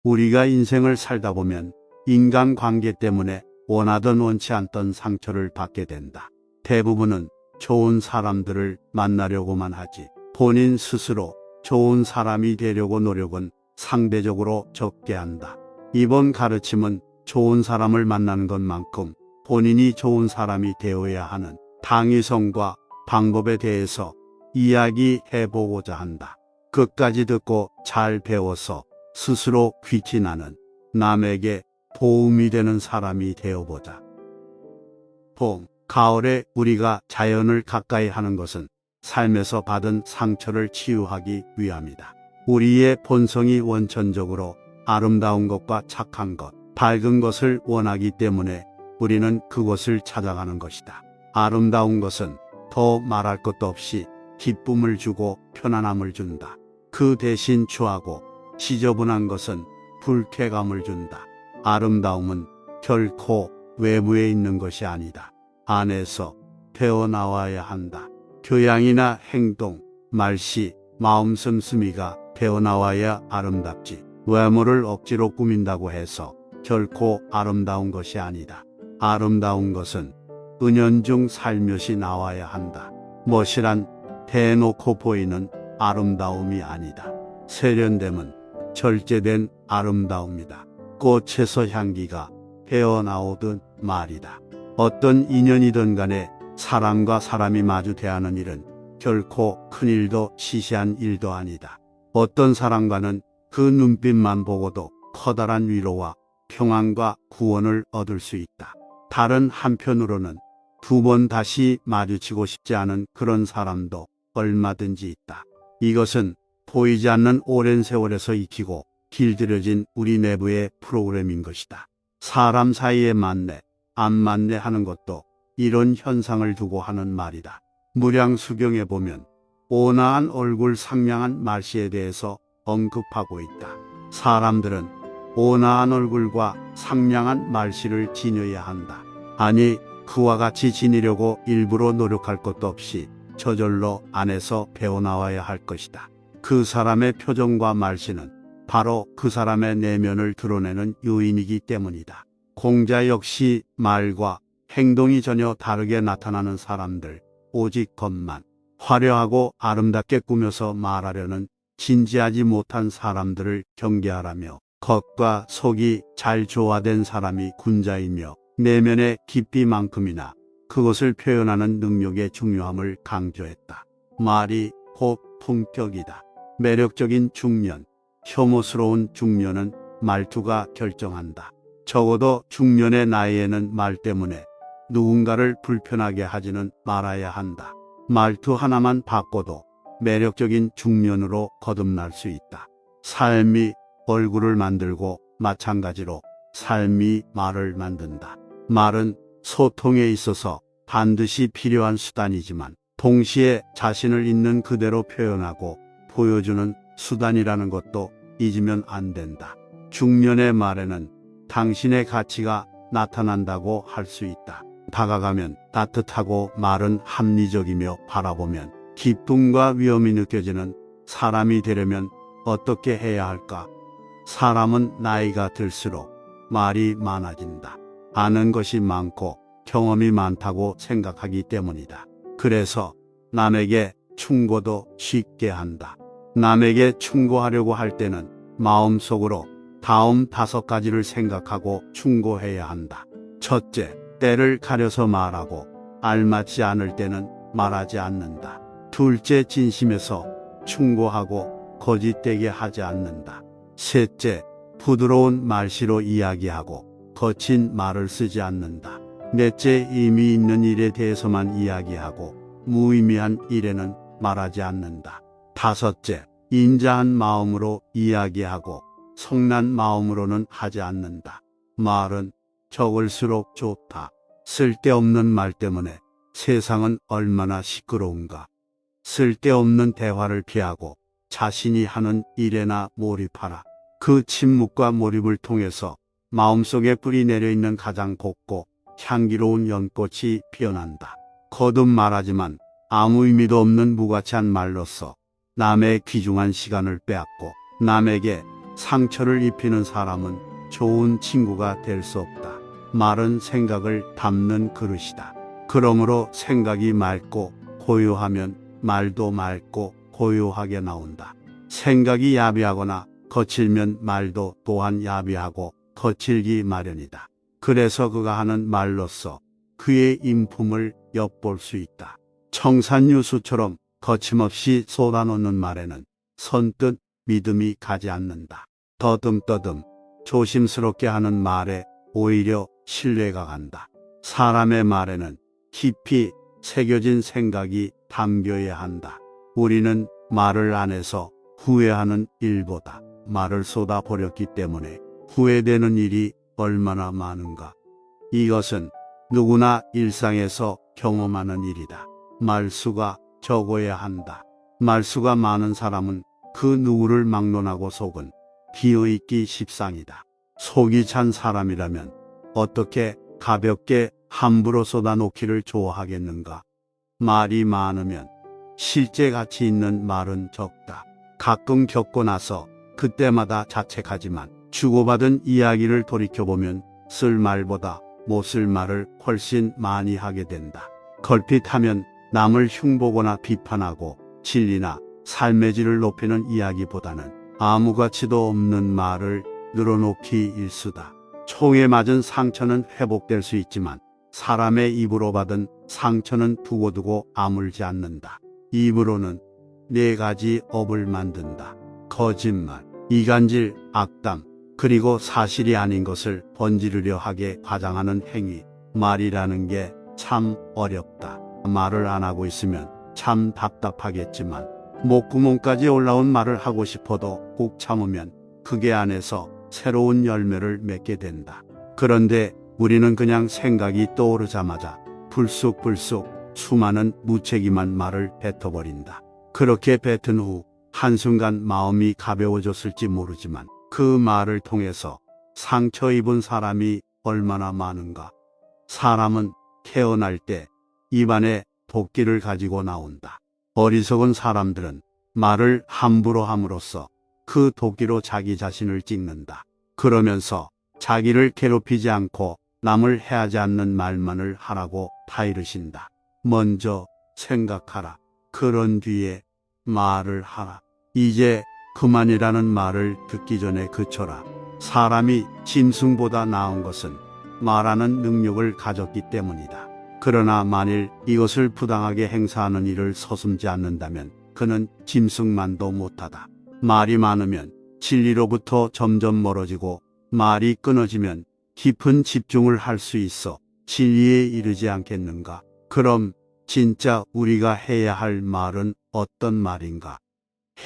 우리가 인생을 살다 보면 인간관계 때문에 원하던 원치 않던 상처를 받게 된다. 대부분은 좋은 사람들을 만나려고만 하지 본인 스스로 좋은 사람이 되려고 노력은 상대적으로 적게 한다. 이번 가르침은 좋은 사람을 만나는 것만큼 본인이 좋은 사람이 되어야 하는 당위성과 방법에 대해서 이야기해 보고자 한다. 끝까지 듣고 잘 배워서 스스로 귀티 나는 남에게 도움이 되는 사람이 되어보자. 봄, 가을에 우리가 자연을 가까이 하는 것은 삶에서 받은 상처를 치유하기 위함이다. 우리의 본성이 원천적으로 아름다운 것과 착한 것, 밝은 것을 원하기 때문에 우리는 그것을 찾아가는 것이다. 아름다운 것은 더 말할 것도 없이 기쁨을 주고 편안함을 준다. 그 대신 추하고 지저분한 것은 불쾌감을 준다. 아름다움은 결코 외부에 있는 것이 아니다. 안에서 배어나와야 한다. 교양이나 행동, 말씨, 마음 씀씀이가 배어나와야 아름답지. 외모를 억지로 꾸민다고 해서 결코 아름다운 것이 아니다. 아름다운 것은 은연중 살며시 나와야 한다. 멋이란 대놓고 보이는 아름다움이 아니다. 세련됨은 절제된 아름다움이다. 꽃에서 향기가 배어나오듯 말이다. 어떤 인연이든 간에 사람과 사람이 마주 대하는 일은 결코 큰일도 시시한 일도 아니다. 어떤 사람과는 그 눈빛만 보고도 커다란 위로와 평안과 구원을 얻을 수 있다. 다른 한편으로는 두 번 다시 마주치고 싶지 않은 그런 사람도 얼마든지 있다. 이것은 보이지 않는 오랜 세월에서 익히고 길들여진 우리 내부의 프로그램인 것이다. 사람 사이에 만내, 안 만내 하는 것도 이런 현상을 두고 하는 말이다. 무량수경에 보면 온화한 얼굴 상냥한 말씨에 대해서 언급하고 있다. 사람들은 온화한 얼굴과 상냥한 말씨를 지녀야 한다. 아니, 그와 같이 지니려고 일부러 노력할 것도 없이 저절로 안에서 배어나와야 할 것이다. 그 사람의 표정과 말씨는 바로 그 사람의 내면을 드러내는 요인이기 때문이다. 공자 역시 말과 행동이 전혀 다르게 나타나는 사람들, 오직 겉만 화려하고 아름답게 꾸며서 말하려는 진지하지 못한 사람들을 경계하라며 겉과 속이 잘 조화된 사람이 군자이며 내면의 깊이만큼이나 그것을 표현하는 능력의 중요함을 강조했다. 말이 곧 품격이다. 매력적인 중년, 혐오스러운 중년은 말투가 결정한다. 적어도 중년의 나이에는 말 때문에 누군가를 불편하게 하지는 말아야 한다. 말투 하나만 바꿔도 매력적인 중년으로 거듭날 수 있다. 삶이 얼굴을 만들고 마찬가지로 삶이 말을 만든다. 말은 소통에 있어서 반드시 필요한 수단이지만 동시에 자신을 있는 그대로 표현하고 보여주는 수단이라는 것도 잊으면 안 된다. 중년의 말에는 당신의 가치가 나타난다고 할 수 있다. 다가가면 따뜻하고 말은 합리적이며 바라보면 기쁨과 위험이 느껴지는 사람이 되려면 어떻게 해야 할까? 사람은 나이가 들수록 말이 많아진다. 아는 것이 많고 경험이 많다고 생각하기 때문이다. 그래서 남에게 충고도 쉽게 한다. 남에게 충고하려고 할 때는 마음속으로 다음 5가지를 생각하고 충고해야 한다. 첫째, 때를 가려서 말하고 알맞지 않을 때는 말하지 않는다. 둘째, 진심에서 충고하고 거짓되게 하지 않는다. 셋째, 부드러운 말씨로 이야기하고 거친 말을 쓰지 않는다. 넷째, 의미 있는 일에 대해서만 이야기하고 무의미한 일에는 말하지 않는다. 다섯째, 인자한 마음으로 이야기하고 성난 마음으로는 하지 않는다. 말은 적을수록 좋다. 쓸데없는 말 때문에 세상은 얼마나 시끄러운가. 쓸데없는 대화를 피하고 자신이 하는 일에나 몰입하라. 그 침묵과 몰입을 통해서 마음속에 뿌리 내려있는 가장 곱고 향기로운 연꽃이 피어난다. 거듭 말하지만 아무 의미도 없는 무가치한 말로써 남의 귀중한 시간을 빼앗고 남에게 상처를 입히는 사람은 좋은 친구가 될 수 없다. 말은 생각을 담는 그릇이다. 그러므로 생각이 맑고 고요하면 말도 맑고 고요하게 나온다. 생각이 야비하거나 거칠면 말도 또한 야비하고 거칠기 마련이다. 그래서 그가 하는 말로써 그의 인품을 엿볼 수 있다. 청산유수처럼 거침없이 쏟아놓는 말에는 선뜻 믿음이 가지 않는다. 더듬더듬 조심스럽게 하는 말에 오히려 신뢰가 간다. 사람의 말에는 깊이 새겨진 생각이 담겨야 한다. 우리는 말을 안 해서 후회하는 일보다 말을 쏟아버렸기 때문에 후회되는 일이 얼마나 많은가. 이것은 누구나 일상에서 경험하는 일이다. 말수가 적어야 한다. 말수가 많은 사람은 그 누구를 막론하고 속은 비어있기 십상이다. 속이 찬 사람이라면 어떻게 가볍게 함부로 쏟아놓기를 좋아하겠는가. 말이 많으면 실제 가치 있는 말은 적다. 가끔 겪고 나서 그때마다 자책하지만 주고받은 이야기를 돌이켜보면 쓸 말보다 못 쓸 말을 훨씬 많이 하게 된다. 걸핏하면 남을 흉보거나 비판하고 진리나 삶의 질을 높이는 이야기보다는 아무 가치도 없는 말을 늘어놓기 일수다. 총에 맞은 상처는 회복될 수 있지만 사람의 입으로 받은 상처는 두고두고 아물지 않는다. 입으로는 4가지 업을 만든다. 거짓말, 이간질, 악담, 그리고 사실이 아닌 것을 번지르려 하게 과장하는 행위. 말이라는 게 참 어렵다. 말을 안 하고 있으면 참 답답하겠지만 목구멍까지 올라온 말을 하고 싶어도 꾹 참으면 그게 안에서 새로운 열매를 맺게 된다. 그런데 우리는 그냥 생각이 떠오르자마자 불쑥불쑥 수많은 무책임한 말을 뱉어버린다. 그렇게 뱉은 후 한순간 마음이 가벼워졌을지 모르지만 그 말을 통해서 상처 입은 사람이 얼마나 많은가. 사람은 태어날 때 입안에 도끼를 가지고 나온다. 어리석은 사람들은 말을 함부로 함으로써 그 도끼로 자기 자신을 찍는다. 그러면서 자기를 괴롭히지 않고 남을 해하지 않는 말만을 하라고 타이르신다. 먼저 생각하라. 그런 뒤에 말을 하라. 이제 그만이라는 말을 듣기 전에 그쳐라. 사람이 짐승보다 나은 것은 말하는 능력을 가졌기 때문이다. 그러나 만일 이것을 부당하게 행사하는 일을 서슴지 않는다면 그는 짐승만도 못하다. 말이 많으면 진리로부터 점점 멀어지고 말이 끊어지면 깊은 집중을 할 수 있어 진리에 이르지 않겠는가? 그럼 진짜 우리가 해야 할 말은 어떤 말인가?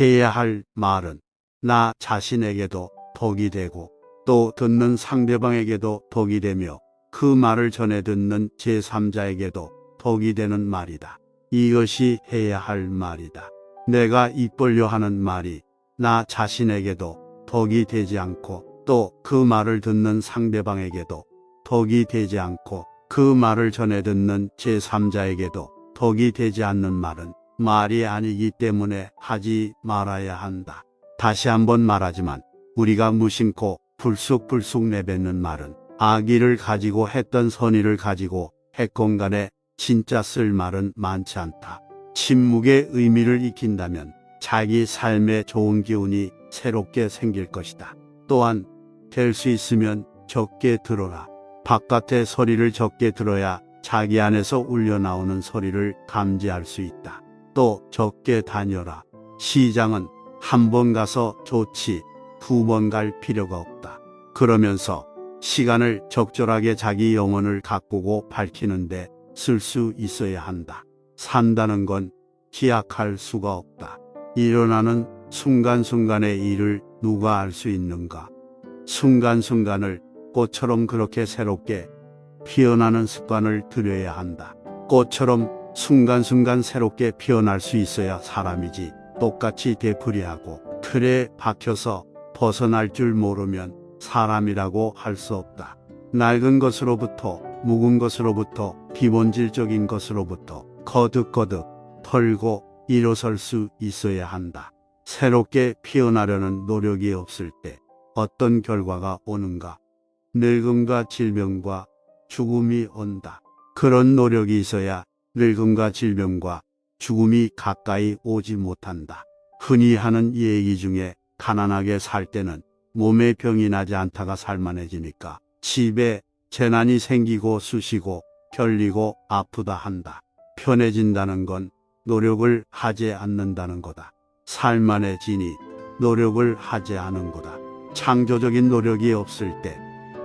해야 할 말은 나 자신에게도 덕이 되고 또 듣는 상대방에게도 덕이 되며 그 말을 전해 듣는 제3자에게도 덕이 되는 말이다. 이것이 해야 할 말이다. 내가 입 벌려 하는 말이 나 자신에게도 덕이 되지 않고 또 그 말을 듣는 상대방에게도 덕이 되지 않고 그 말을 전해 듣는 제3자에게도 덕이 되지 않는 말은 말이 아니기 때문에 하지 말아야 한다. 다시 한번 말하지만 우리가 무심코 불쑥불쑥 내뱉는 말은 악의를 가지고 했던 선의를 가지고 했건 간에 진짜 쓸 말은 많지 않다. 침묵의 의미를 익힌다면 자기 삶에 좋은 기운이 새롭게 생길 것이다. 또한 될 수 있으면 적게 들어라. 바깥의 소리를 적게 들어야 자기 안에서 울려나오는 소리를 감지할 수 있다. 또 적게 다녀라. 시장은 한 번 가서 좋지 2번 갈 필요가 없다. 그러면서 시간을 적절하게 자기 영혼을 가꾸고 밝히는데 쓸 수 있어야 한다. 산다는 건 기약할 수가 없다. 일어나는 순간순간의 일을 누가 알 수 있는가? 순간순간을 꽃처럼 그렇게 새롭게 피어나는 습관을 들여야 한다. 꽃처럼 순간순간 새롭게 피어날 수 있어야 사람이지 똑같이 되풀이하고 틀에 박혀서 벗어날 줄 모르면 사람이라고 할 수 없다. 낡은 것으로부터 묵은 것으로부터 기본질적인 것으로부터 거듭거듭 털고 일어설 수 있어야 한다. 새롭게 피어나려는 노력이 없을 때 어떤 결과가 오는가? 늙음과 질병과 죽음이 온다. 그런 노력이 있어야 늙음과 질병과 죽음이 가까이 오지 못한다. 흔히 하는 얘기 중에 가난하게 살 때는 몸에 병이 나지 않다가 살만해지니까 집에 재난이 생기고 쑤시고 결리고 아프다 한다. 편해진다는 건 노력을 하지 않는다는 거다. 살만해지니 노력을 하지 않은 거다. 창조적인 노력이 없을 때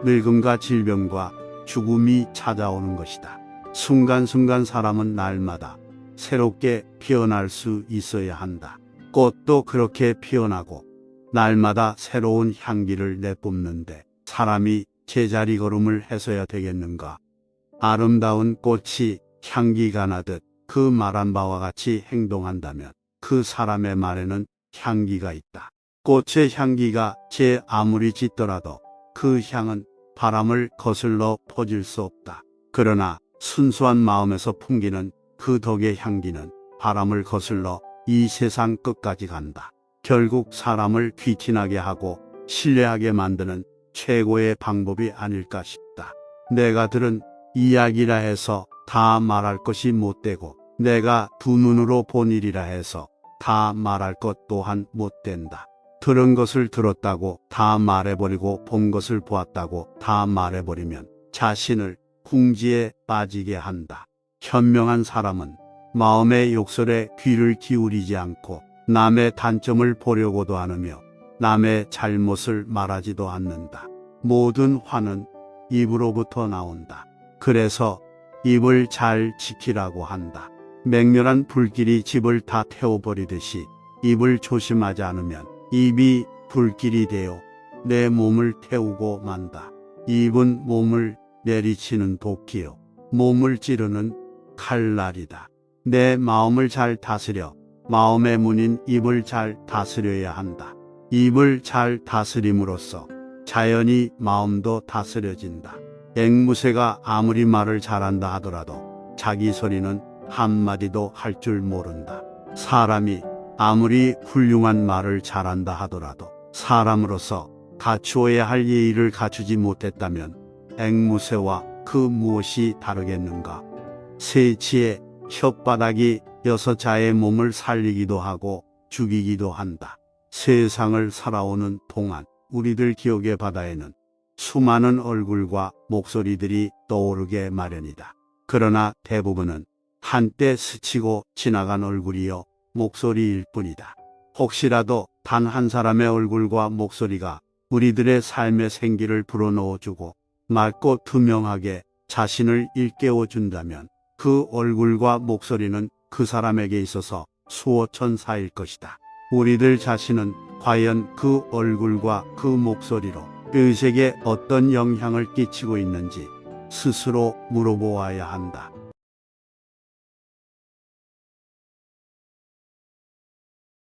늙음과 질병과 죽음이 찾아오는 것이다. 순간순간 사람은 날마다 새롭게 피어날 수 있어야 한다. 꽃도 그렇게 피어나고 날마다 새로운 향기를 내뿜는데 사람이 제자리 걸음을 해서야 되겠는가? 아름다운 꽃이 향기가 나듯 그 말한 바와 같이 행동한다면 그 사람의 말에는 향기가 있다. 꽃의 향기가 제 아무리 짙더라도 그 향은 바람을 거슬러 퍼질 수 없다. 그러나 순수한 마음에서 풍기는 그 덕의 향기는 바람을 거슬러 이 세상 끝까지 간다. 결국 사람을 귀티나게 하고 신뢰하게 만드는 최고의 방법이 아닐까 싶다. 내가 들은 이야기라 해서 다 말할 것이 못되고 내가 두 눈으로 본 일이라 해서 다 말할 것 또한 못된다. 들은 것을 들었다고 다 말해버리고 본 것을 보았다고 다 말해버리면 자신을 궁지에 빠지게 한다. 현명한 사람은 마음의 욕설에 귀를 기울이지 않고 남의 단점을 보려고도 않으며 남의 잘못을 말하지도 않는다. 모든 화는 입으로부터 나온다. 그래서 입을 잘 지키라고 한다. 맹렬한 불길이 집을 다 태워버리듯이 입을 조심하지 않으면 입이 불길이 되어 내 몸을 태우고 만다. 입은 몸을 내리치는 도끼요 몸을 찌르는 칼날이다. 내 마음을 잘 다스려 마음의 문인 입을 잘 다스려야 한다. 입을 잘 다스림으로써 자연히 마음도 다스려진다. 앵무새가 아무리 말을 잘한다 하더라도 자기 소리는 한마디도 할 줄 모른다. 사람이 아무리 훌륭한 말을 잘한다 하더라도 사람으로서 갖추어야 할 예의를 갖추지 못했다면 앵무새와 그 무엇이 다르겠는가? 새치의 혓바닥이 여섯자의 몸을 살리기도 하고 죽이기도 한다. 세상을 살아오는 동안 우리들 기억의 바다에는 수많은 얼굴과 목소리들이 떠오르게 마련이다. 그러나 대부분은 한때 스치고 지나간 얼굴이요 목소리일 뿐이다. 혹시라도 단 한 사람의 얼굴과 목소리가 우리들의 삶의 생기를 불어넣어주고 맑고 투명하게 자신을 일깨워준다면 그 얼굴과 목소리는 그 사람에게 있어서 수호천사일 것이다. 우리들 자신은 과연 그 얼굴과 그 목소리로 의식에 어떤 영향을 끼치고 있는지 스스로 물어보아야 한다.